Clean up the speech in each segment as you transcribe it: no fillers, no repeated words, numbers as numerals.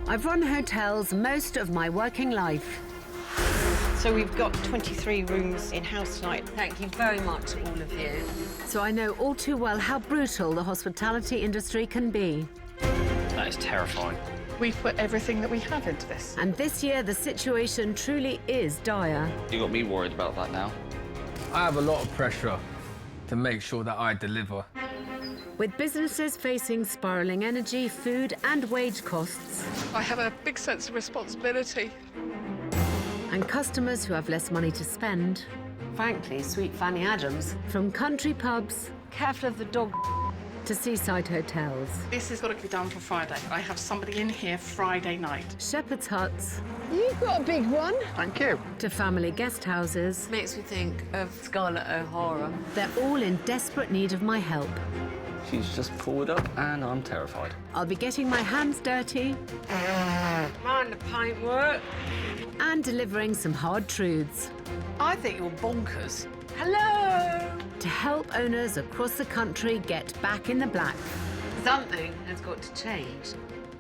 I've run hotels most of my working life. So we've got 23 rooms in-house tonight. Thank you very much, all of you. So I know all too well how brutal the hospitality industry can be. That is terrifying. We've put everything that we have into this. And this year, the situation truly is dire. You got me worried about that now. I have a lot of pressure to make sure that I deliver. With businesses facing spiralling energy, food and wage costs, I have a big sense of responsibility. and customers who have less money to spend. Frankly, sweet Fanny Adams. From country pubs, careful of the dog, to seaside hotels. This has got to be done for Friday. I have somebody in here Friday night. Shepherd's huts. You've got a big one. Thank you. To family guest houses. Makes me think of Scarlett O'Hara. They're all in desperate need of my help. She's just pulled up and I'm terrified. I'll be getting my hands dirty Mind the paintwork. and delivering some hard truths I think you're bonkers. Hello. to help owners across the country get back in the black. Something has got to change.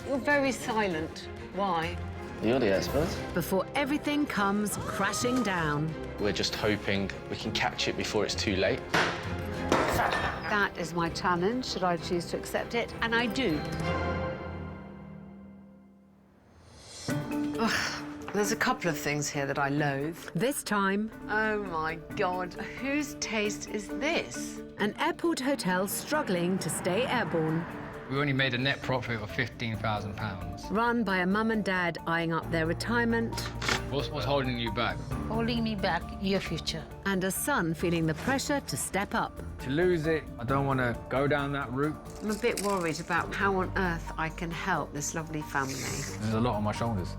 You're very silent. Why? You're the expert. Before everything comes crashing down. We're just hoping we can catch it before it's too late. That is my challenge, should I choose to accept it, and I do. Ugh, there's a couple of things here that I loathe. This time, Oh, my God. Whose taste is this? an airport hotel struggling to stay airborne, We only made a net profit of £15,000. run by a mum and dad eyeing up their retirement, What's holding you back? Holding me back, your future. and a son feeling the pressure to step up. To lose it, I don't want to go down that route. I'm a bit worried about how on earth I can help this lovely family. There's a lot on my shoulders.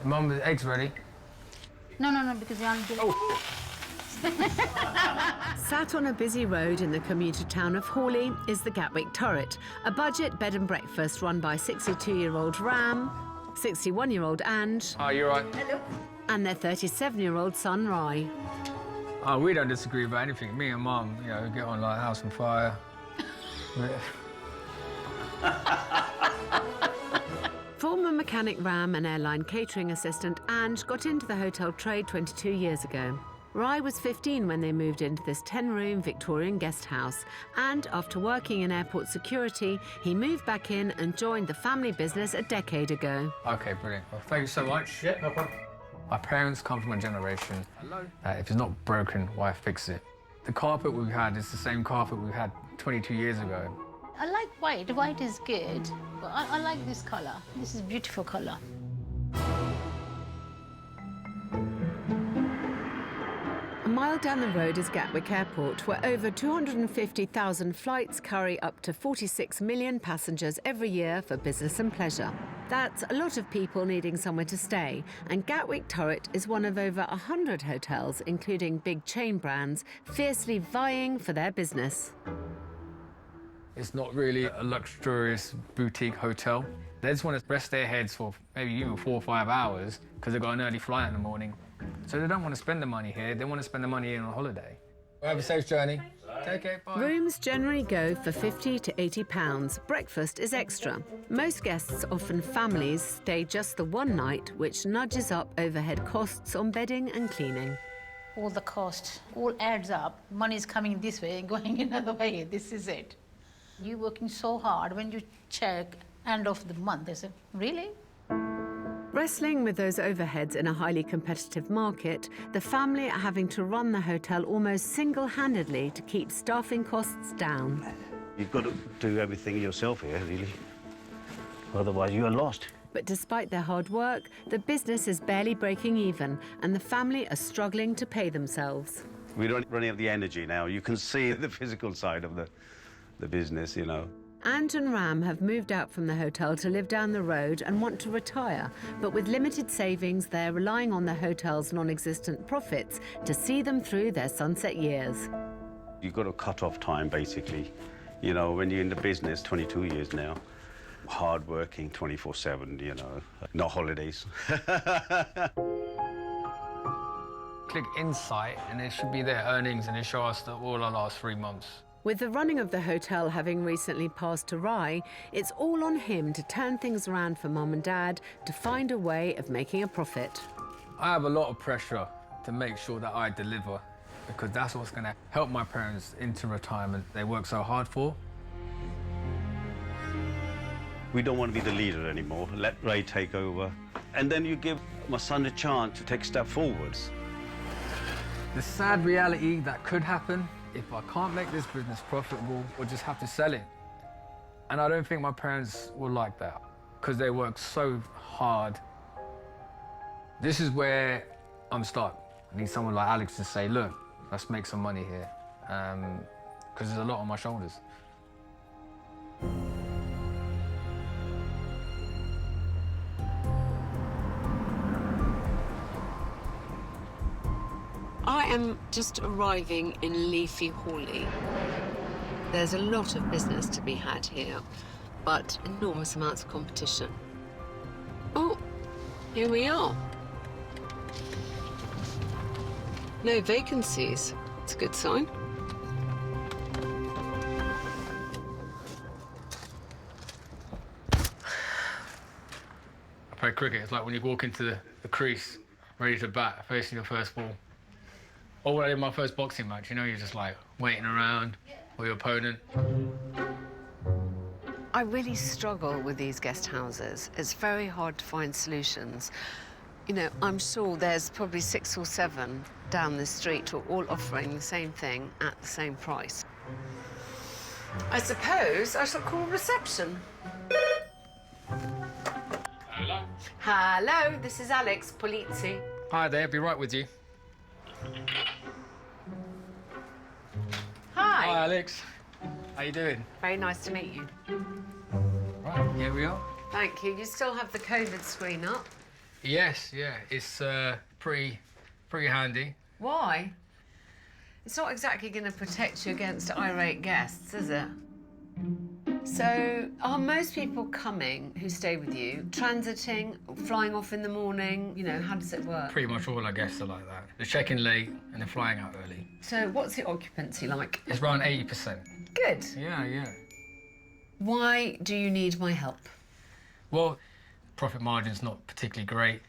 Mum, the eggs ready? No, because you aren't doing Sat on a busy road in the commuter town of Hawley is the Gatwick Turret, a budget bed and breakfast run by 62-year-old Ram, 61-year-old Ange, Oh, you're right. and their 37-year-old son, Rye. Oh, we don't disagree about anything. Me and Mum, you know, get on like house on fire. Former mechanic Ram and airline catering assistant Ange got into the hotel trade 22 years ago. Rye was 15 when they moved into this 10-room Victorian guest house, and after working in airport security, he moved back in and joined the family business a decade ago. OK, brilliant. Well, thank you so much. Yeah, no problem. My parents come from a generation that if it's not broken, why fix it? The carpet we've had is the same carpet we had 22 years ago. I like white. White is good. But I like this color. This is beautiful color. A mile down the road is Gatwick Airport, where over 250,000 flights carry up to 46 million passengers every year for business and pleasure. That's a lot of people needing somewhere to stay, and Gatwick Turret is one of over 100 hotels, including big chain brands, fiercely vying for their business. It's not really a luxurious boutique hotel. They just want to rest their heads for maybe even 4 or 5 hours because they've got an early flight in the morning. So they don't want to spend the money here, they want to spend the money on a holiday. Have a safe journey. Take care, bye. Rooms generally go for £50 to £80. Breakfast is extra. Most guests, often families, stay just the one night, which nudges up overhead costs on bedding and cleaning. All the cost, all adds up. Money is coming this way and going another way. This is it. You're working so hard. When you check end of the month, they say, really? Wrestling with those overheads in a highly competitive market, the family are having to run the hotel almost single-handedly to keep staffing costs down. You've got to do everything yourself here, really. Otherwise, you are lost. But despite their hard work, the business is barely breaking even, and the family are struggling to pay themselves. We don't run out of the energy now. You can see the physical side of the business, you know. Ange and Ram have moved out from the hotel to live down the road and want to retire, but with limited savings, they're relying on the hotel's non-existent profits to see them through their sunset years. You've got to cut off time, basically. You know, when you're in the business, 22 years now, hard-working, 24/7, you know, no holidays. Click Insight, and it should be their earnings, and it shows us all our last 3 months. With the running of the hotel having recently passed to Rye, it's all on him to turn things around for Mum and Dad to find a way of making a profit. I have a lot of pressure to make sure that I deliver, because that's what's going to help my parents into retirement they work so hard for. We don't want to be the leader anymore. Let Ray take over. And then you give my son a chance to take a step forwards. The sad reality that could happen, if I can't make this business profitable, we'll just have to sell it. And I don't think my parents will like that, because they work so hard. This is where I'm stuck. I need someone like Alex to say, look, let's make some money here, because there's a lot on my shoulders. I am just arriving in Leafy Hawley. There's a lot of business to be had here, but enormous amounts of competition. Oh, here we are. No vacancies. It's a good sign. I play cricket. It's like when you walk into the crease, ready to bat, facing your first ball. Or when I did my first boxing match, you know, you're just like waiting around for your opponent. I really struggle with these guest houses. It's very hard to find solutions. You know, I'm sure there's probably 6 or 7 down the street who are all offering the same thing at the same price. I suppose I shall call reception. Hello. Hello, this is Alex Polizzi. Hi there, be right with you. Hi. Hi, Alex. How you doing? Very nice to meet you. Right, here we are. Thank you. You still have the COVID screen up? Yes, yeah, it's pretty handy. Why? It's not exactly going to protect you against irate guests, is it? So, are most people coming who stay with you, transiting, flying off in the morning? You know, how does it work? Pretty much all our guests are like that. They're checking late and they're flying out early. So, what's the occupancy like? It's around 80%. Good. Yeah. Why do you need my help? Well, profit margin's not particularly great,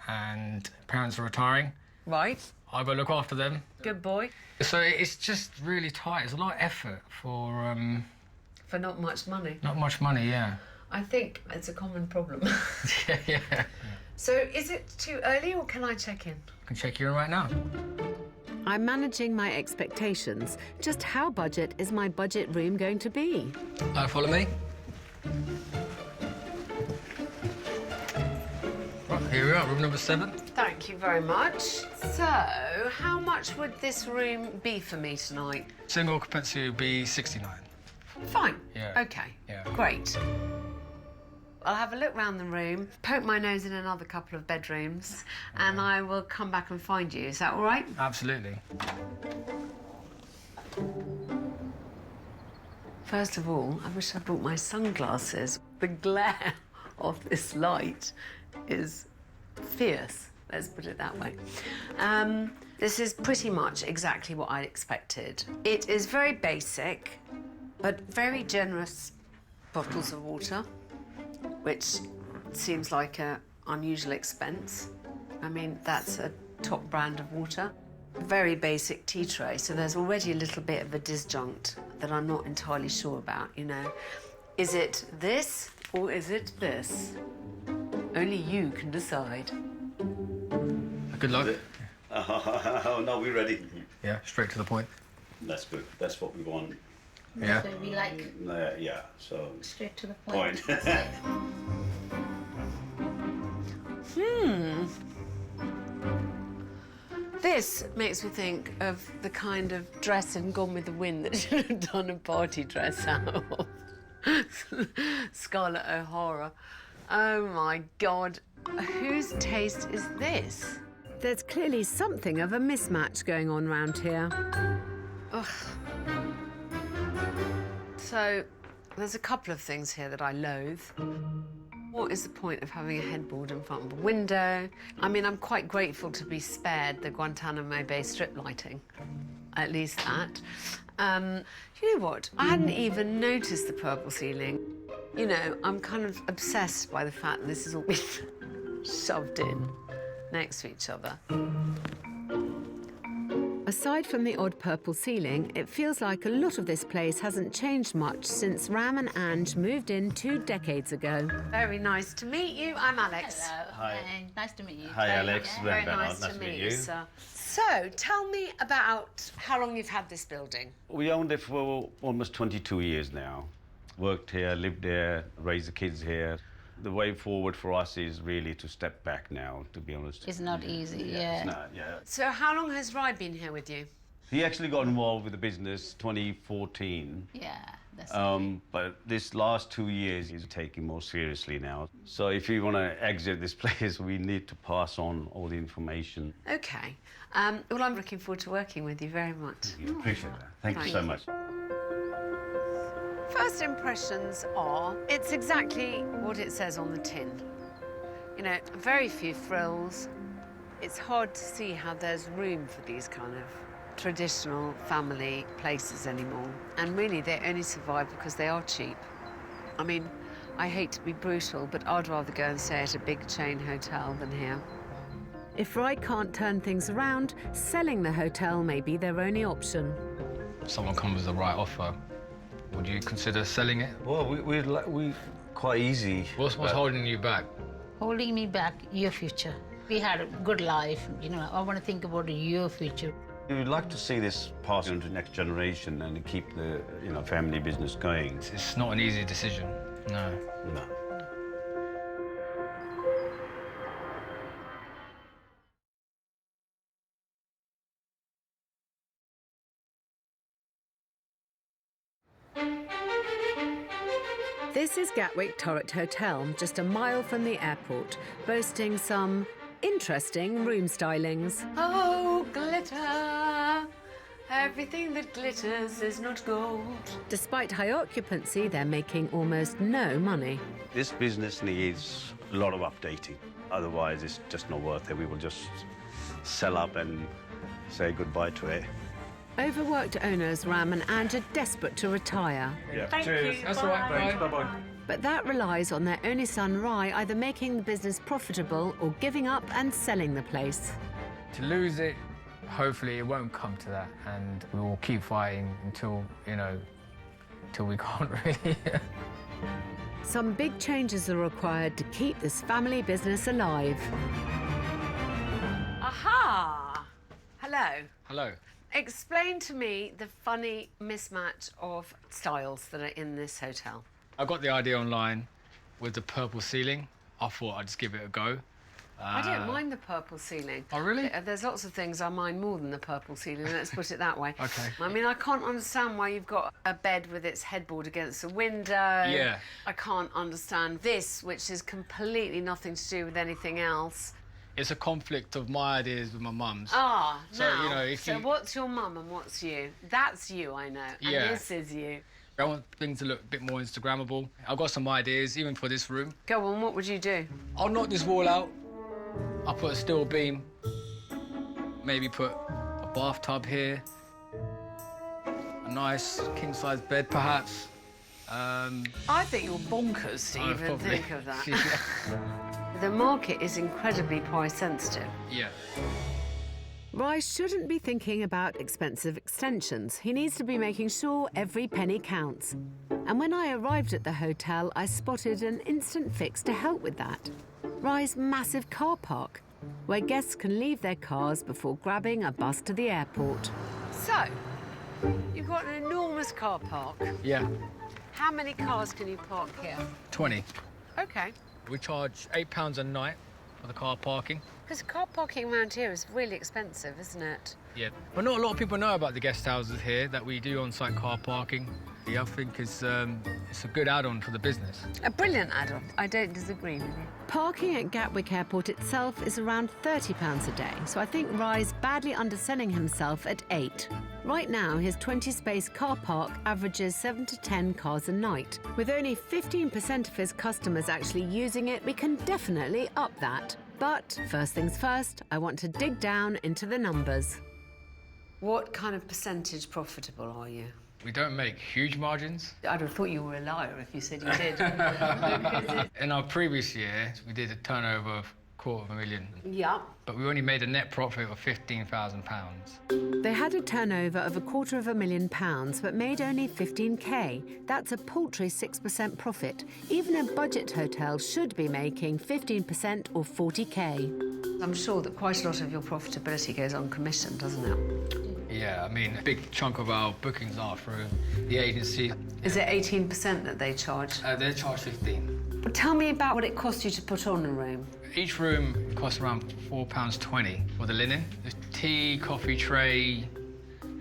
and parents are retiring. Right. I've got to look after them. Good boy. So it's just really tight. It's a lot of effort for For not much money. not much money, yeah. I think it's a common problem. yeah. So, is it too early or can I check in? I can check you in right now. I'm managing my expectations. Just how budget is my budget room going to be? Follow me. Right, here we are, room number 7. Thank you very much. So, how much would this room be for me tonight? Single occupancy would be 69. Fine. Yeah. Okay. Yeah. Great. I'll have a look round the room, poke my nose in another couple of bedrooms, and I will come back and find you. Is that all right? Absolutely. First of all, I wish I brought my sunglasses. The glare of this light is fierce, let's put it that way. This is pretty much exactly what I expected. It is very basic, but very generous bottles of water, which seems like an unusual expense. I mean, that's a top brand of water. Very basic tea tray, so there's already a little bit of a disjunct that I'm not entirely sure about, you know. Is it this or is it this? Only you can decide. Good luck. Oh, no, we're ready. Yeah, straight to the point. That's good. That's what we want. Yeah. So we like Yeah, so straight to the point. This makes me think of the kind of dress in Gone with the Wind that should have done a party dress out of. Scarlett O'Hara. Oh my God, whose taste is this? There's clearly something of a mismatch going on round here. Ugh. So, there's a couple of things here that I loathe. What is the point of having a headboard in front of a window? I mean, I'm quite grateful to be spared the Guantanamo Bay strip lighting. at least that. You know what? I hadn't even noticed the purple ceiling. You know, I'm kind of obsessed by the fact that this has all been shoved in next to each other. Aside from the odd purple ceiling, it feels like a lot of this place hasn't changed much since Ram and Ange moved in 2 decades ago. Very nice to meet you. I'm Alex. Hello. Hi. And nice to meet you. Hi, Alex. Very nice to meet you, sir. So, tell me about how long you've had this building. We owned it for almost 22 years now. Worked here, lived there, raised the kids here. The way forward for us is really to step back now, to be honest. It's not easy, yeah. It's not, yeah. So, how long has Rai been here with you? He actually got involved with the business 2014. Yeah, that's But this last 2 years, he's taking more seriously now. So if you want to exit this place, we need to pass on all the information. Okay. Well, I'm looking forward to working with you very much. You appreciate that. Thank you so much. First impressions are, it's exactly what it says on the tin. You know, very few frills. It's hard to see how there's room for these kind of traditional family places anymore. And really, they only survive because they are cheap. I mean, I hate to be brutal, but I'd rather go and stay at a big chain hotel than here. If Rai can't turn things around, selling the hotel may be their only option. If someone comes with the right offer, would you consider selling it? Well, we quite easy. What's holding you back? holding me back, your future. We had a good life, you know, I want to think about your future. We would like to see this pass on to the next generation and keep the family business going. It's not an easy decision, no. No. This is Gatwick Turrent Hotel, just a mile from the airport, boasting some interesting room stylings. Oh, glitter! Everything that glitters is not gold. Despite high occupancy, they're making almost no money. This business needs a lot of updating. Otherwise, it's just not worth it. We will just sell up and say goodbye to it. Overworked owners Ram and Ange are desperate to retire. Yeah. Thank you. That's all right, Thanks. bye. Bye-bye. But that relies on their only son, Rai, either making the business profitable or giving up and selling the place. To lose it, hopefully it won't come to that, and we will keep fighting until, till we can't really. Some big changes are required to keep this family business alive. Aha! Hello. Hello. Explain to me the funny mismatch of styles that are in this hotel. I got the idea online with the purple ceiling. I thought I'd just give it a go. I don't mind the purple ceiling. Oh, really? There's lots of things I mind more than the purple ceiling, let's put it that way. Okay. I mean, I can't understand why you've got a bed with its headboard against the window. Yeah. I can't understand this, which is completely nothing to do with anything else. It's a conflict of my ideas with my mum's. Ah, So, now, so what's your mum and what's you? That's you, I know, and Yeah. this is you. I want things to look a bit more Instagrammable. I've got some ideas, even for this room. Go on, what would you do? I'll knock this wall out. I'll put a steel beam. Maybe put a bathtub here. A nice king-size bed, perhaps. I think you're bonkers to even probably. think of that. The market is incredibly price sensitive. Yeah. Rai shouldn't be thinking about expensive extensions. He needs to be making sure every penny counts. And when I arrived at the hotel, I spotted an instant fix to help with that. Rai's massive car park, where guests can leave their cars before grabbing a bus to the airport. So, you've got an enormous car park. Yeah. How many cars can you park here? 20. Okay. We charge £8 a night for the car parking. Because car parking around here is really expensive, isn't it? Yeah. But not a lot of people know about the guest houses here, that we do on-site car parking. Yeah, I think it's a good add-on for the business. A brilliant add-on. I don't disagree with you. Parking at Gatwick Airport itself is around £30 a day, so I think Rai's badly underselling himself at 8. Right now, his 20-space car park averages 7 to 10 cars a night. With only 15% of his customers actually using it, we can definitely up that. But first things first, I want to dig down into the numbers. What kind of percentage profitable are you? We don't make huge margins. I'd have thought you were a liar if you said you did. In our previous year, we did a turnover of £250,000. Yeah. But we only made a net profit of £15,000. They had a turnover of £250,000 but made only 15k. That's a paltry 6% profit. Even a budget hotel should be making 15% or 40k. I'm sure that quite a lot of your profitability goes on commission, doesn't it? Yeah, I mean, a big chunk of our bookings are through the agency. Is it 18% that they charge? They charge 15. Tell me about what it costs you to put on a room. Each room costs around £4.20 for the linen. There's tea, coffee tray,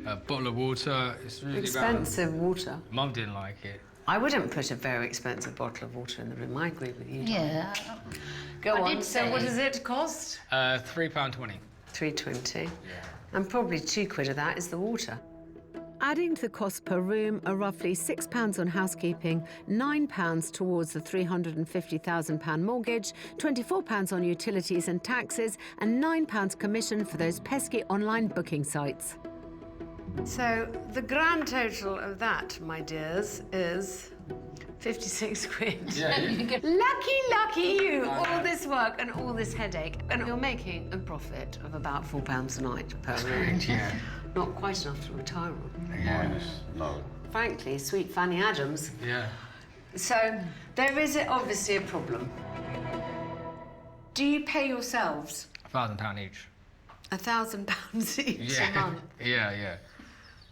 a bottle of water. It's really Expensive water. Mum didn't like it. I wouldn't put a very expensive bottle of water in the room. I agree with you. Yeah. Go I on. did So say- what does it cost? £3.20. £3.20. Yeah. And probably £2 of that is the water. Adding to the cost per room are roughly £6 on housekeeping, £9 towards the £350,000 mortgage, £24 on utilities and taxes, and £9 commission for those pesky online booking sites. So the grand total of that, my dears, is 56 quid. Yeah, yeah. Lucky you! All this work and all this headache, and you're making a profit of about £4 a night per room. Yeah. Not quite enough to retire on. Yeah. No. Frankly, sweet Fanny Adams. Yeah. So there is obviously a problem. Do you pay yourselves £1,000 each. £1,000 each a month? Yeah.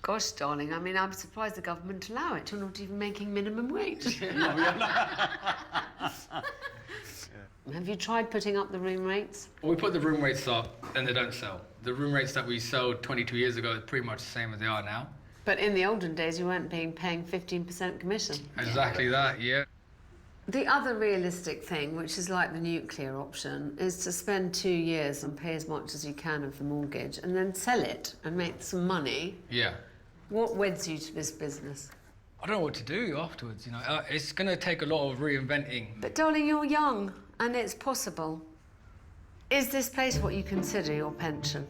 Gosh, darling, I mean, I'm surprised the government allow it. You're not even making minimum wage. Have you tried putting up the room rates? We put the room rates up, and they don't sell. The room rates that we sold 22 years ago are pretty much the same as they are now. But in the olden days, you weren't paying 15% commission. Exactly that, yeah. The other realistic thing, which is like the nuclear option, is to spend 2 years and pay as much as you can of the mortgage and then sell it and make some money. Yeah. What weds you to this business? I don't know what to do afterwards, you know. It's going to take a lot of reinventing. But darling, you're young and it's possible. Is this place what you consider your pension?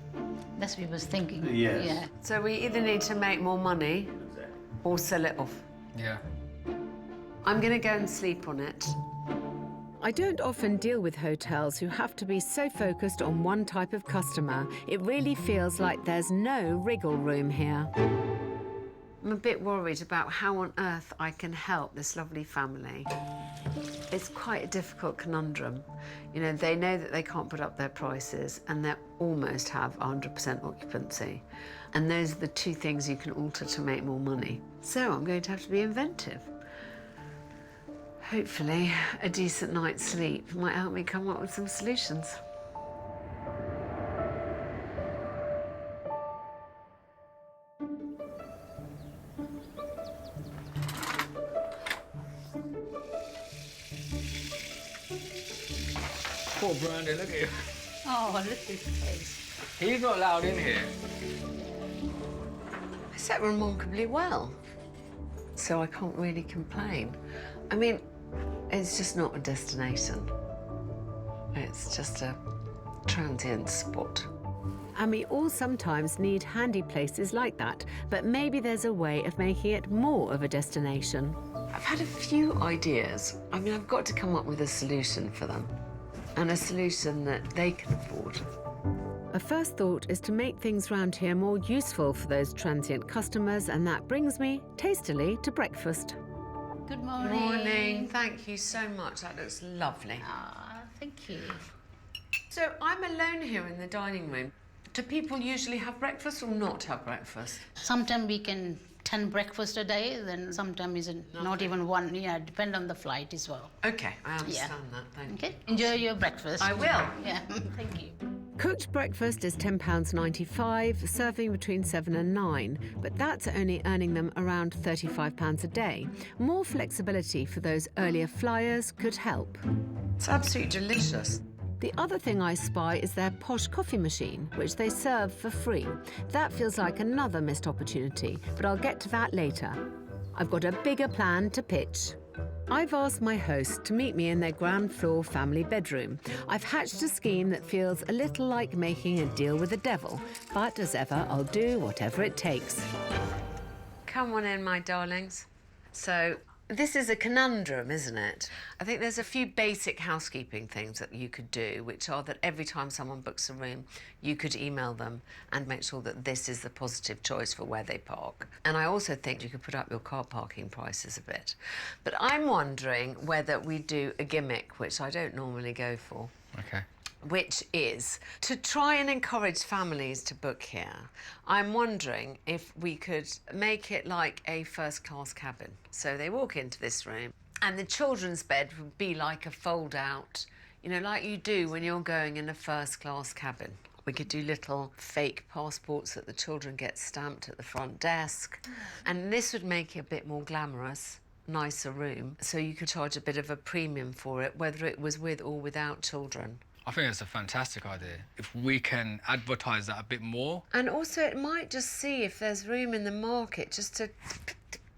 That's what I was thinking. Yes. Yeah. So we either need to make more money or sell it off. Yeah. I'm going to go and sleep on it. I don't often deal with hotels who have to be so focused on one type of customer. It really feels like there's no wriggle room here. I'm a bit worried about how on earth I can help this lovely family. It's quite a difficult conundrum. You know, they know that they can't put up their prices and they almost have 100% occupancy. And those are the two things you can alter to make more money. So I'm going to have to be inventive. Hopefully, a decent night's sleep might help me come up with some solutions. Poor Brandon, look at him. Oh, look at his face. He's not allowed in here. I slept remarkably well, so I can't really complain. I mean, it's just not a destination. It's just a transient spot. And we all sometimes need handy places like that, but maybe there's a way of making it more of a destination. I've had a few ideas. I mean, I've got to come up with a solution for them, and a solution that they can afford. A first thought is to make things round here more useful for those transient customers, and that brings me, tastily, to breakfast. Good morning. Morning. Thank you so much. That looks lovely. Ah, thank you. So I'm alone here in the dining room. Do people usually have breakfast or not have breakfast? Sometimes we can 10 breakfast a day, then sometimes not even one. Yeah, depend on the flight as well. Okay, I understand that. Thank you. Okay, enjoy your breakfast. I will. Yeah, thank you. Cooked breakfast is £10.95, serving between 7 and 9, but that's only earning them around £35 a day. More flexibility for those earlier flyers could help. It's absolutely delicious. The other thing I spy is their posh coffee machine, which they serve for free. That feels like another missed opportunity, but I'll get to that later. I've got a bigger plan to pitch. I've asked my host to meet me in their ground floor family bedroom. I've hatched a scheme that feels a little like making a deal with the devil, but as ever, I'll do whatever it takes. Come on in, my darlings. So, this is a conundrum, isn't it? I think there's a few basic housekeeping things that you could do, which are that every time someone books a room, you could email them and make sure that this is the positive choice for where they park. And I also think you could put up your car parking prices a bit. But I'm wondering whether we do a gimmick, which I don't normally go for. Okay. Which is to try and encourage families to book here. I'm wondering if we could make it like a first-class cabin. So they walk into this room and the children's bed would be like a fold-out, you know, like you do when you're going in a first-class cabin. We could do little fake passports that the children get stamped at the front desk. And this would make it a bit more glamorous, nicer room. So you could charge a bit of a premium for it, whether it was with or without children. I think it's a fantastic idea. If we can advertise that a bit more. And also it might just see if there's room in the market just to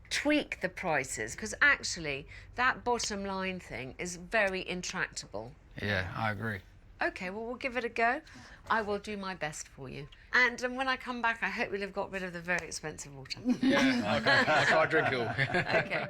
tweak the prices, because actually that bottom line thing is very intractable. Yeah, I agree. OK, well, we'll give it a go. I will do my best for you. And when I come back, I hope we'll have got rid of the very expensive water. Yeah, okay. That's why I drink it all. OK.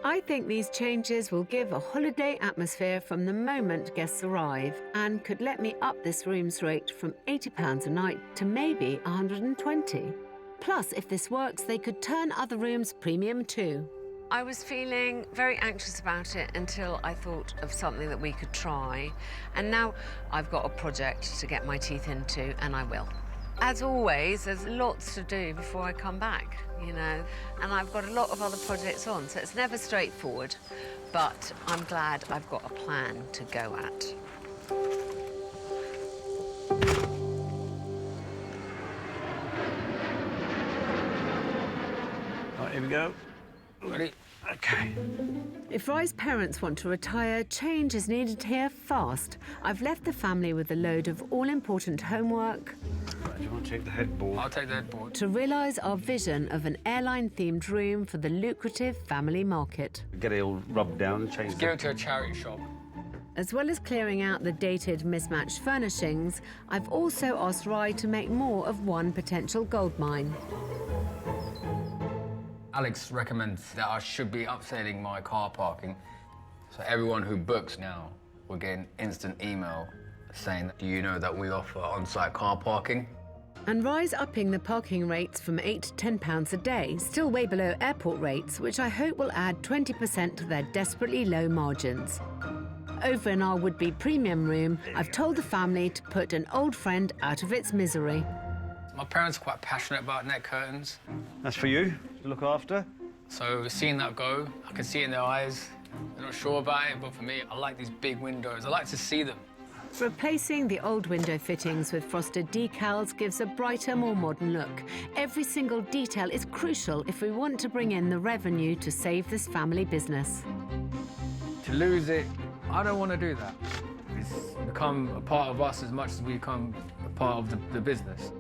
I think these changes will give a holiday atmosphere from the moment guests arrive and could let me up this room's rate from £80 a night to maybe £120. Plus, if this works, they could turn other rooms premium too. I was feeling very anxious about it until I thought of something that we could try. And now I've got a project to get my teeth into, and I will. As always, there's lots to do before I come back, you know, and I've got a lot of other projects on, so it's never straightforward, but I'm glad I've got a plan to go at. Right, here we go. Ready? Okay. If Rye's parents want to retire, change is needed here fast. I've left the family with a load of all-important homework Right, do you want to take the headboard? I'll take the headboard. to realise our vision of an airline-themed room for the lucrative family market. Get it all rubbed down and change Give it to a charity shop. As well as clearing out the dated, mismatched furnishings, I've also asked Rye to make more of one potential goldmine. Alex recommends that I should be upselling my car parking. So everyone who books now will get an instant email saying, do you know that we offer on-site car parking? And Rye's upping the parking rates from £8 to £10 a day, still way below airport rates, which I hope will add 20% to their desperately low margins. Over in our would-be premium room, I've told the family to put an old friend out of its misery. My parents are quite passionate about net curtains. That's for you to look after. So seeing that go, I can see it in their eyes. They're not sure about it, but for me, I like these big windows. I like to see them. Replacing the old window fittings with frosted decals gives a brighter, more modern look. Every single detail is crucial if we want to bring in the revenue to save this family business. To lose it, I don't want to do that. It's become a part of us as much as we become a part of the business.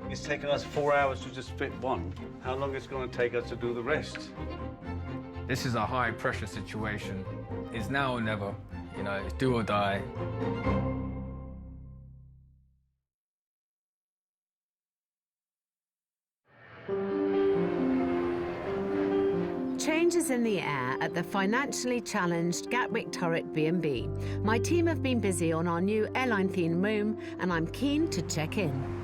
It's taken us 4 hours to just fit one. How long is it going to take us to do the rest? This is a high-pressure situation. It's now or never. You know, it's do or die. Change is in the air at the financially challenged Gatwick Turret B&B. My team have been busy on our new airline-themed room, and I'm keen to check in.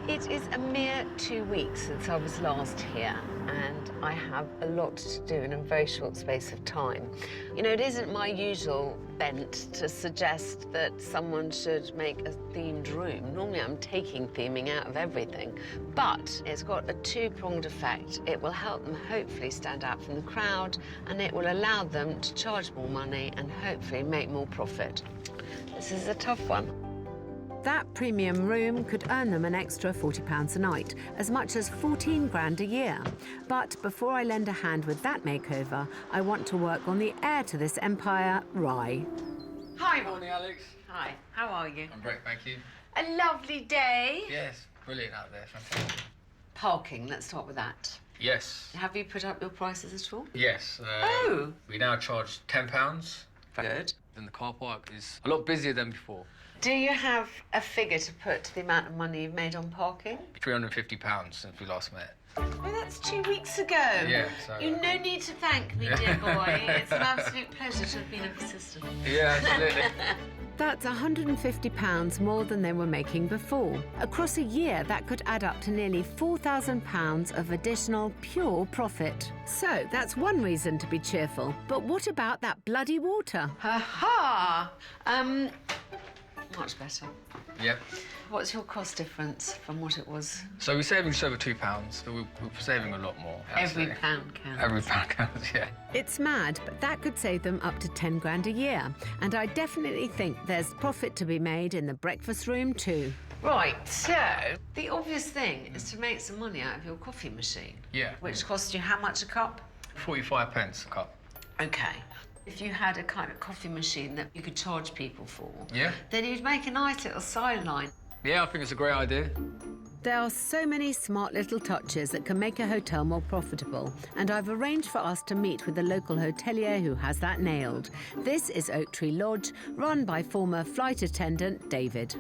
It is a mere 2 weeks since I was last here, and I have a lot to do in a very short space of time. You know, it isn't my usual bent to suggest that someone should make a themed room. Normally I'm taking theming out of everything, but it's got a two-pronged effect. It will help them hopefully stand out from the crowd, and it will allow them to charge more money and hopefully make more profit. This is a tough one. That premium room could earn them an extra £40 a night, as much as 14 grand a year. But before I lend a hand with that makeover, I want to work on the heir to this empire, Rye. Hi, Morning, Alex. Hi, how are you? I'm great, thank you. A lovely day. Yes, brilliant out there, fantastic. Parking, let's start with that. Yes. Have you put up your prices at all? Yes. Oh. We now charge £10. Good. And the car park is a lot busier than before. Do you have a figure to put to the amount of money you've made on parking? £350 since we last met. Oh, that's 2 weeks ago. Yeah, so... You no need to thank me, dear boy. It's an absolute pleasure to have been of assistance. Yeah, absolutely. That's £150 more than they were making before. Across a year, that could add up to nearly £4,000 of additional pure profit. So that's one reason to be cheerful. But what about that bloody water? Ha-ha! Much better. Yep. What's your cost difference from what it was? So we're saving just over £2, so we're saving a lot more. Every pound counts. Every pound counts, yeah. It's mad, but that could save them up to 10 grand a year. And I definitely think there's profit to be made in the breakfast room too. Right, so the obvious thing is to make some money out of your coffee machine. Yeah. Which costs you how much a cup? 45p a cup. Okay. If you had a kind of coffee machine that you could charge people for, Yeah. then you'd make a nice little sideline. Yeah, I think it's a great idea. There are so many smart little touches that can make a hotel more profitable, and I've arranged for us to meet with a local hotelier who has that nailed. This is Oak Tree Lodge, run by former flight attendant David.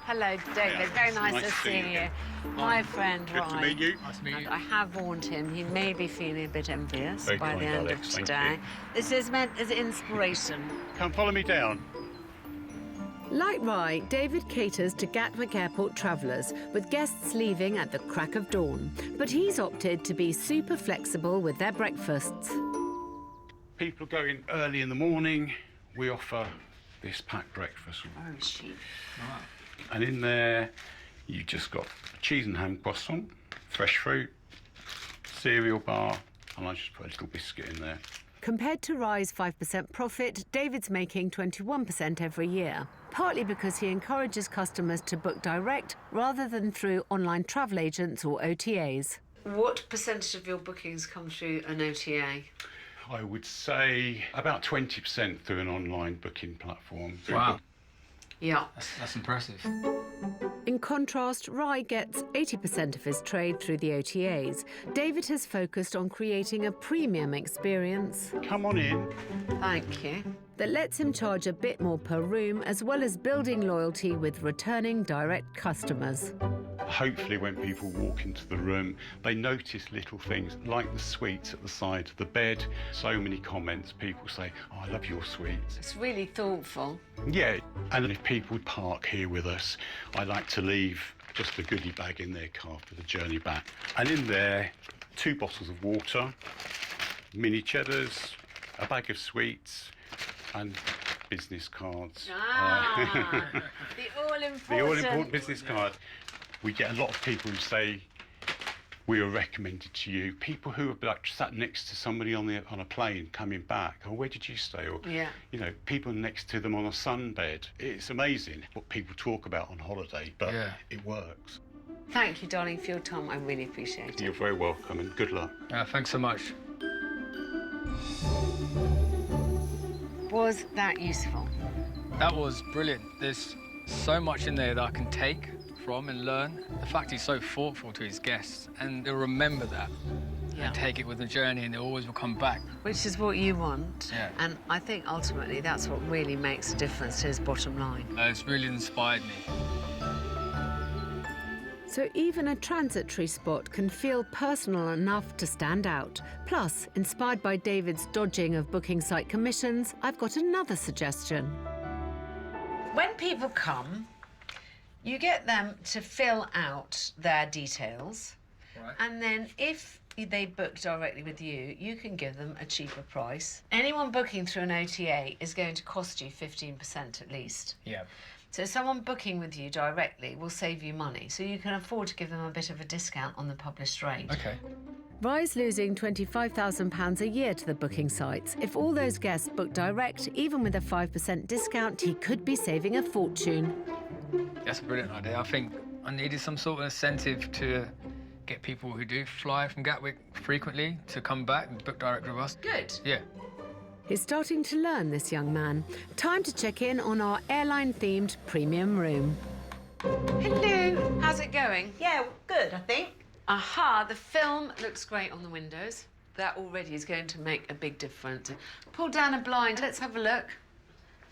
Hello, David. Very nice to see you. My friend Good to meet you. Nice to meet And you. I have warned him he may be feeling a bit envious Very by kind, the end Alex, of thank today. you. This is meant as inspiration. Come follow me down. Like Rye, David caters to Gatwick Airport travellers, with guests leaving at the crack of dawn. But he's opted to be super flexible with their breakfasts. People go in early in the morning. We offer this packed breakfast. Very cheap. And in there, you've just got a cheese and ham croissant, fresh fruit, cereal bar, and I just put a little biscuit in there. Compared to Rye's 5% profit, David's making 21% every year, partly because he encourages customers to book direct rather than through online travel agents or OTAs. What percentage of your bookings come through an OTA? I would say about 20% through an online booking platform. Wow, Yeah. that's impressive. In contrast, Rye gets 80% of his trade through the OTAs. David has focused on creating a premium experience Come on in. Thank you. that lets him charge a bit more per room, as well as building loyalty with returning direct customers. Hopefully when people walk into the room, they notice little things like the sweets at the side of the bed. So many comments, people say, oh, I love your sweets. It's really thoughtful. Yeah, and if people park here with us, I like to leave just a goodie bag in their car for the journey back. And in there, 2 bottles of water, mini cheddars, a bag of sweets, and business cards. Ah, the all-important. The all-important business card. We get a lot of people who say, we were recommended to you. People who have like sat next to somebody on a plane coming back. Oh, where did you stay? Or, Yeah. you know, people next to them on a sunbed. It's amazing what people talk about on holiday, but Yeah. it works. Thank you, darling, for your time. I really appreciate it. You're very welcome and good luck. Thanks so much. Was that useful? That was brilliant. There's so much in there that I can take from and learn. The fact he's so thoughtful to his guests, and they'll remember that Yeah. and take it with the journey, and they always will come back. Which is what you want. Yeah. And I think ultimately that's what really makes a difference to his bottom line. It's really inspired me. So even a transitory spot can feel personal enough to stand out. Plus, inspired by David's dodging of booking site commissions, I've got another suggestion. When people come, you get them to fill out their details. Right. And then if they book directly with you, you can give them a cheaper price. Anyone booking through an OTA is going to cost you 15% at least. Yeah. So someone booking with you directly will save you money. So you can afford to give them a bit of a discount on the published rate. Okay. Rye's losing £25,000 a year to the booking sites. If all those guests book direct, even with a 5% discount, he could be saving a fortune. That's a brilliant idea. I think I needed some sort of incentive to get people who do fly from Gatwick frequently to come back and book direct with us. Good. Yeah. He's starting to learn, this young man. Time to check in on our airline-themed premium room. Hello. How's it going? Yeah, good, I think. Aha, the film looks great on the windows. That already is going to make a big difference. Pull down a blind, let's have a look.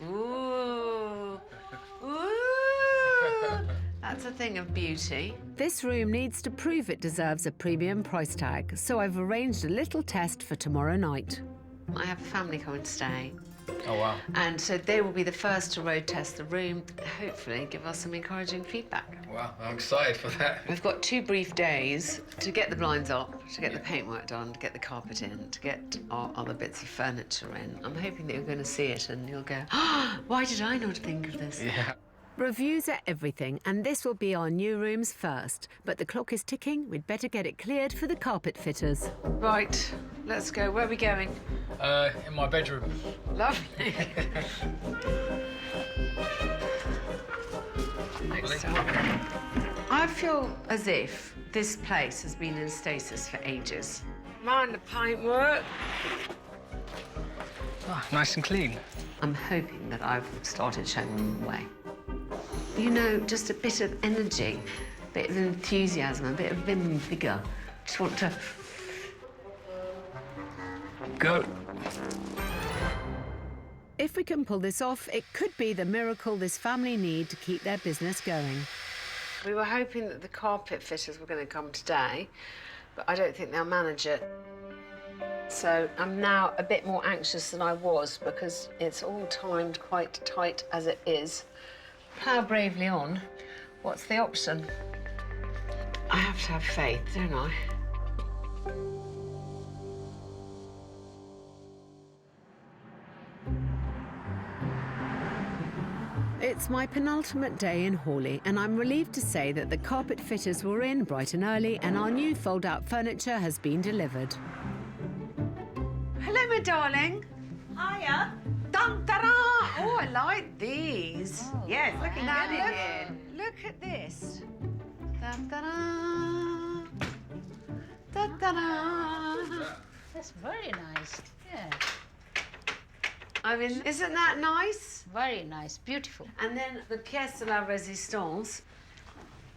Ooh, ooh. That's a thing of beauty. This room needs to prove it deserves a premium price tag, so I've arranged a little test for tomorrow night. I have a family coming to stay. Oh, wow. And so they will be the first to road test the room, hopefully give us some encouraging feedback. Wow, I'm excited for that. We've got 2 brief days to get the blinds up, to get the paintwork done, to get the carpet in, to get our other bits of furniture in. I'm hoping that you're going to see it and you'll go, oh, why did I not think of this? Yeah. Reviews are everything, and this will be our new rooms first. But the clock is ticking, we'd better get it cleared for the carpet fitters. Right, let's go. Where are we going? In my bedroom. Lovely. Next up. I feel as if this place has been in stasis for ages. Mind the paintwork. Oh, nice and clean. I'm hoping that I've started showing them the way. You know, just a bit of energy, a bit of enthusiasm, a bit of vim and vigour. Just want to Go. If we can pull this off, it could be the miracle this family need to keep their business going. We were hoping that the carpet fitters were going to come today, but I don't think they'll manage it. So I'm now a bit more anxious than I was because it's all timed quite tight as it is. Plough bravely on. What's the option? I have to have faith, don't I? It's my penultimate day in Hawley, and I'm relieved to say that the carpet fitters were in bright and early, and our new fold-out furniture has been delivered. Hello, my darling. Hiya. Dun, ta-da! Oh, I like these. Yes, looking Now good in here. look at this. Dun, ta-da. Dun, ta-da. That's very nice. Yeah, I mean, isn't that nice? very nice, beautiful. And then the pièce de la résistance,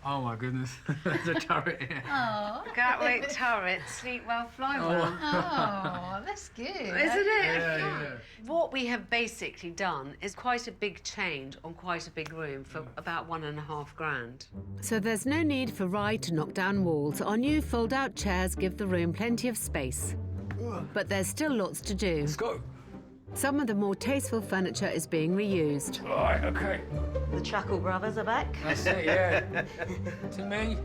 Oh, my goodness. There's a turret here. Oh, Gatwick Turrent, sleep well, fly well. oh, that's good. Isn't it? Yeah. What we have basically done is quite a big change on quite a big room for about $1.5 grand. So there's no need for Rye to knock down walls. Our new fold-out chairs give the room plenty of space. But there's still lots to do. Let's go. Some of the more tasteful furniture is being reused. All right, okay. The Chuckle Brothers are back. That's it, yeah. To me.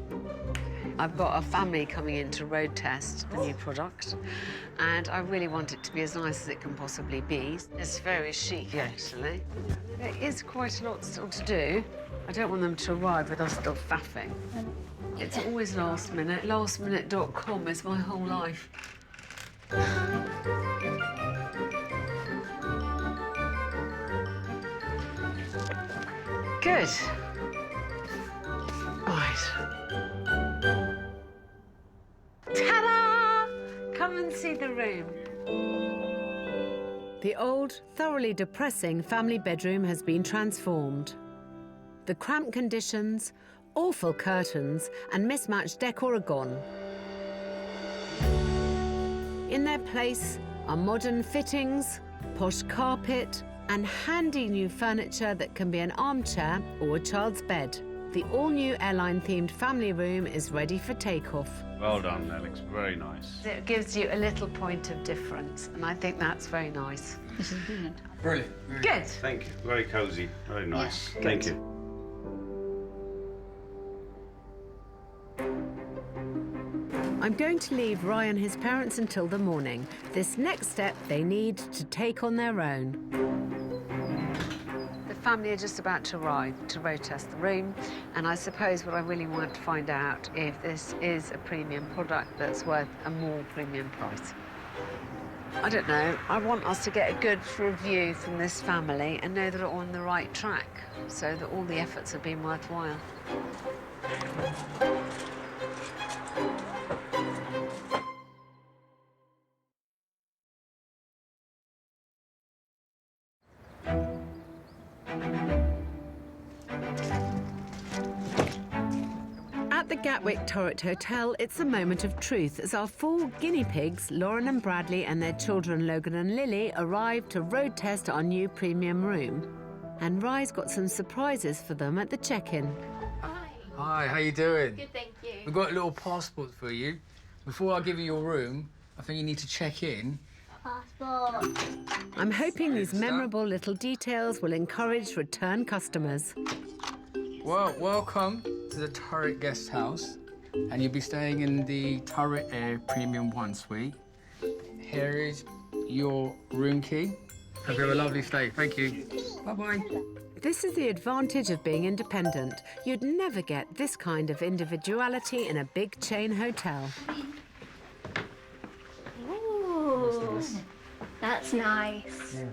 I've got a family coming in to road test the new product, and I really want it to be as nice as it can possibly be. It's very chic, actually. There is quite a lot still to do. I don't want them to arrive with us still faffing. It's always last minute. Lastminute.com is my whole life. Good. Right. Ta-da! Come and see the room. The old, thoroughly depressing family bedroom has been transformed. The cramped conditions, awful curtains, and mismatched decor are gone. In their place are modern fittings, posh carpet, and handy new furniture that can be an armchair or a child's bed. The all-new airline-themed family room is ready for takeoff. Well done, that looks very nice. It gives you a little point of difference, and I think that's very nice. This is brilliant. Brilliant. Good. Thank you, very cosy, very nice. Yeah, Thank good. you. I'm going to leave Rye and his parents until the morning. This next step they need to take on their own. The family are just about to arrive to road test the room, and I suppose what I really want to find out if this is a premium product that's worth a more premium price. I don't know. I want us to get a good review from this family and know that we're on the right track, so that all the efforts have been worthwhile. At the Gatwick Turret Hotel, it's a moment of truth as our 4 guinea pigs, Lauren and Bradley, and their children Logan and Lily, arrived to road test our new premium room. And Rye's got some surprises for them at the check-in. Hi, how you doing? Good, thank you. We've got little passports for you. Before I give you your room, I think you need to check in. Passport. I'm hoping these memorable little details will encourage return customers. Well, welcome to the Turret Guest House. And you'll be staying in the Turret Air Premium 1 suite. Here is your room key. Hope you have a lovely stay. Thank you. Bye-bye. This is the advantage of being independent. You'd never get this kind of individuality in a big chain hotel. Ooh, that's nice. Yeah.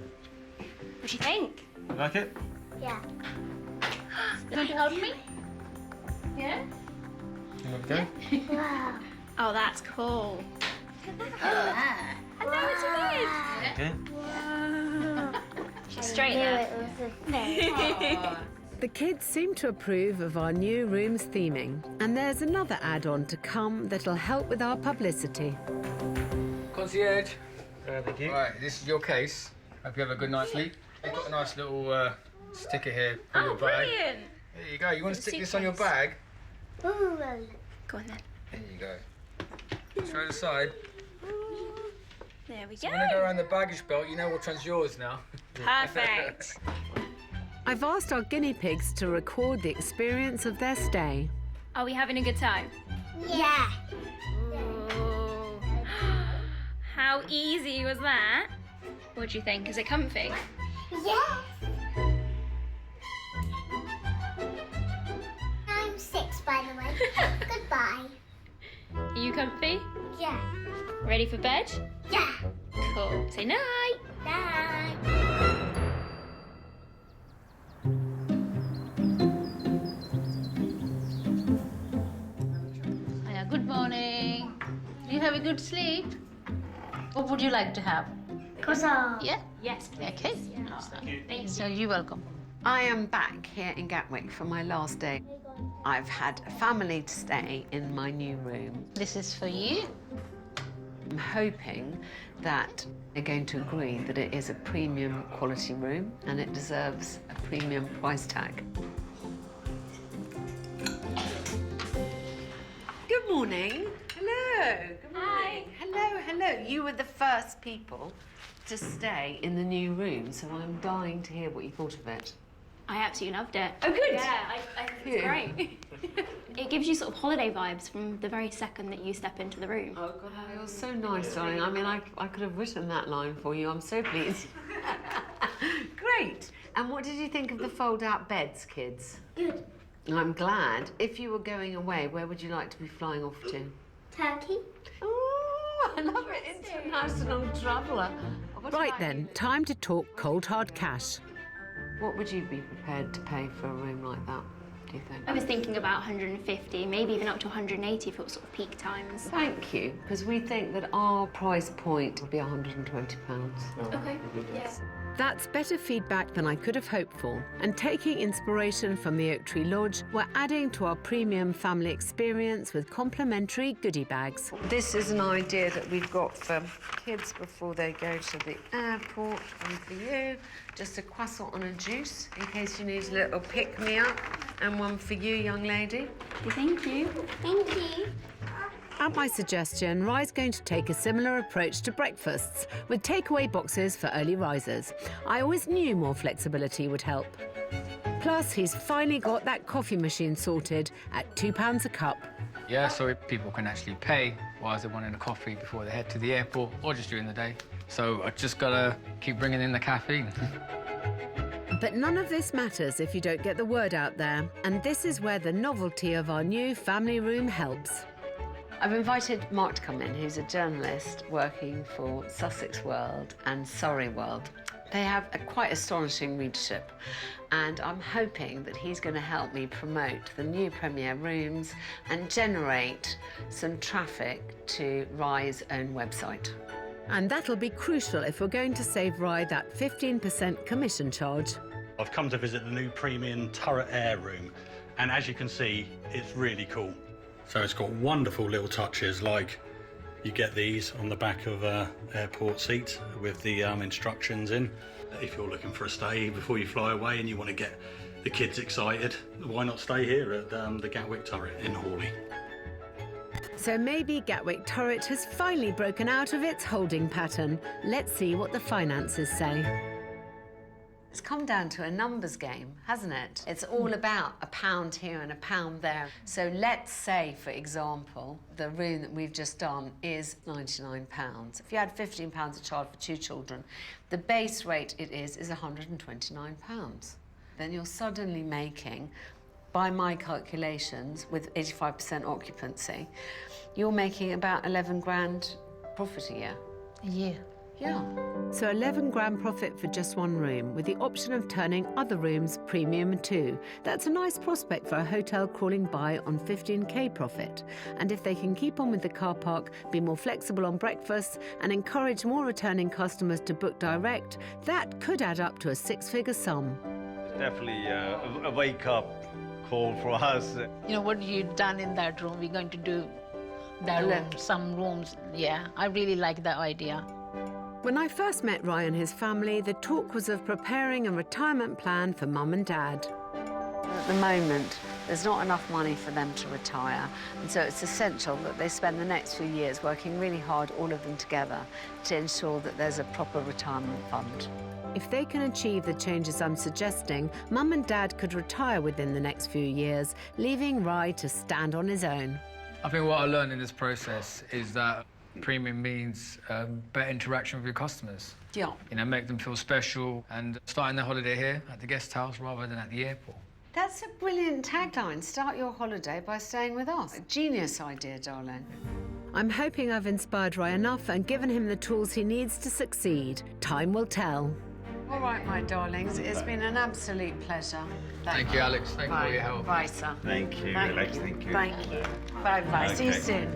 What do you think? You like it? Yeah. Going to help me? Yeah? Okay. Wow. Oh, that's cool. Ah. I know it's Okay. good. Straight there. The kids seem to approve of our new room's theming. And there's another add-on to come that'll help with our publicity. Concierge. Thank you. Right, this is your case. Hope you have a good night's sleep. You've got a nice little sticker here for your bag. Brilliant. There you go. You want to stick this on your bag? Go on then. There you go. Show the side. There we So go. when I go around the baggage belt, you know which one's yours now. Perfect. I've asked our guinea pigs to record the experience of their stay. Are we having a good time? Yeah. Ooh. How easy was that? What do you think? Is it comfy? Yes. I'm 6, by the way. Goodbye. Are you comfy? Yeah. Ready for bed? Yeah. Cool. Say night. Bye. Yeah, good morning. Do you have a good sleep? What would you like to have? Croissant. Yeah? Yes, please. Okay. Thank you. So you're welcome. I am back here in Gatwick for my last day. I've had a family to stay in my new room. This is for you. I'm hoping that they're going to agree that it is a premium quality room and it deserves a premium price tag. Good morning. Hello. Good morning. Hello, hello. You were the first people to stay in the new room, so I'm dying to hear what you thought of it. I absolutely loved it. Oh, good. Yeah, I think it's Yeah. great. It gives you sort of holiday vibes from the very second that you step into the room. Oh, God, it was so nice, darling. I mean, I could have written that line for you. I'm so pleased. Great. And what did you think of the fold-out beds, kids? Good. I'm glad. If you were going away, where would you like to be flying off to? Turkey. Oh, I love it. International traveller. What Right about then, you? time to talk cold hard cash. What would you be prepared to pay for a room like that, do you think? I was thinking about 150, maybe even up to 180 if it was sort of peak times. Thank you, because we think that our price point would be £120. Okay. Yes. That's better feedback than I could have hoped for. And taking inspiration from the Oak Tree Lodge, we're adding to our premium family experience with complimentary goodie bags. This is an idea that we've got for kids before they go to the airport. One for you, just a croissant and a juice in case you need a little pick-me-up. And one for you, young lady. Thank you. Thank you. At my suggestion, Rye's going to take a similar approach to breakfasts, with takeaway boxes for early risers. I always knew more flexibility would help. Plus, he's finally got that coffee machine sorted at £2 a cup. Yeah, so people can actually pay while they're wanting a coffee before they head to the airport or just during the day. So I just gotta keep bringing in the caffeine. But none of this matters if you don't get the word out there. And this is where the novelty of our new family room helps. I've invited Mark to come in, who's a journalist working for Sussex World and Surrey World. They have a quite astonishing readership, and I'm hoping that he's going to help me promote the new Premier rooms and generate some traffic to Rye's own website. And that'll be crucial if we're going to save Rye that 15% commission charge. I've come to visit the new premium Turret Air room, and as you can see, it's really cool. So it's got wonderful little touches, like you get these on the back of airport seats with the instructions in. If you're looking for a stay before you fly away and you want to get the kids excited, why not stay here at the Gatwick Turret in Hawley? So maybe Gatwick Turret has finally broken out of its holding pattern. Let's see what the finances say. It's come down to a numbers game, hasn't it? It's all about £1 here and £1 there. So let's say, for example, the room that we've just done is £99. If you had £15 a child for 2 children, the base rate it is £129. Then you're suddenly making, by my calculations, with 85% occupancy, you're making about 11 grand profit a year. Yeah. Yeah. So 11 grand profit for just one room, with the option of turning other rooms premium too. That's a nice prospect for a hotel crawling by on 15k profit. And if they can keep on with the car park, be more flexible on breakfasts, and encourage more returning customers to book direct, that could add up to a 6-figure sum. Definitely a wake-up call for us. You know, what you've done in that room, we're going to do that room, some rooms. Yeah, I really like that idea. When I first met Ryan and his family, the talk was of preparing a retirement plan for Mum and Dad. At the moment, there's not enough money for them to retire, and so it's essential that they spend the next few years working really hard, all of them together, to ensure that there's a proper retirement fund. If they can achieve the changes I'm suggesting, Mum and Dad could retire within the next few years, leaving Rye to stand on his own. I think what I learned in this process is that premium means better interaction with your customers. Yeah. You know, make them feel special and starting their holiday here at the guest house rather than at the airport. That's a brilliant tagline. Start your holiday by staying with us. A genius idea, darling. I'm hoping I've inspired Rye enough and given him the tools he needs to succeed. Time will tell. All right, my darlings. It's been an absolute pleasure. Thank you, Alex. Thank you for your help. Bye, sir. Thank you, Alex. Thank you. Thank you. Bye-bye. See you Okay. soon.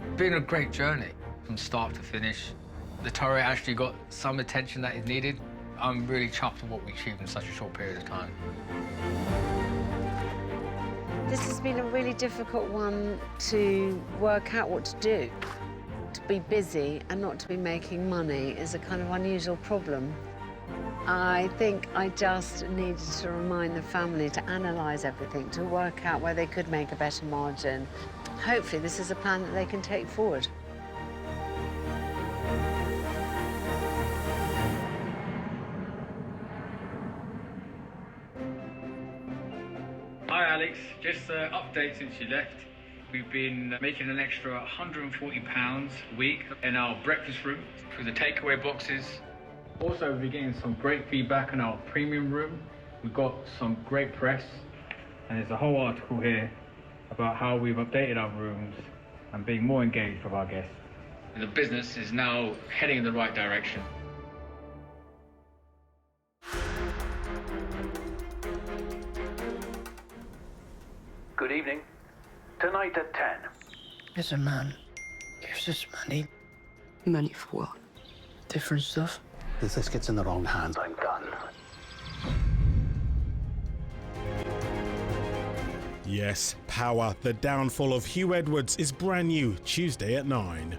It's been a great journey from start to finish. The turret actually got some attention that it needed. I'm really chuffed with what we achieved in such a short period of time. This has been a really difficult one to work out what to do. To be busy and not to be making money is a kind of unusual problem. I think I just needed to remind the family to analyse everything, to work out where they could make a better margin. Hopefully this is a plan that they can take forward. Hi, Alex. Just an update since you left. We've been making an extra £140 a week in our breakfast room through the takeaway boxes. Also, we've been getting some great feedback in our premium room. We've got some great press, and there's a whole article here about how we've updated our rooms and being more engaged with our guests. The business is now heading in the right direction. Good evening. Tonight at 10. There's a man gives us money. Money for what? Different stuff. If this gets in the wrong hands, I'm done. Yes, Power, the downfall of Hugh Edwards is brand new Tuesday at 9.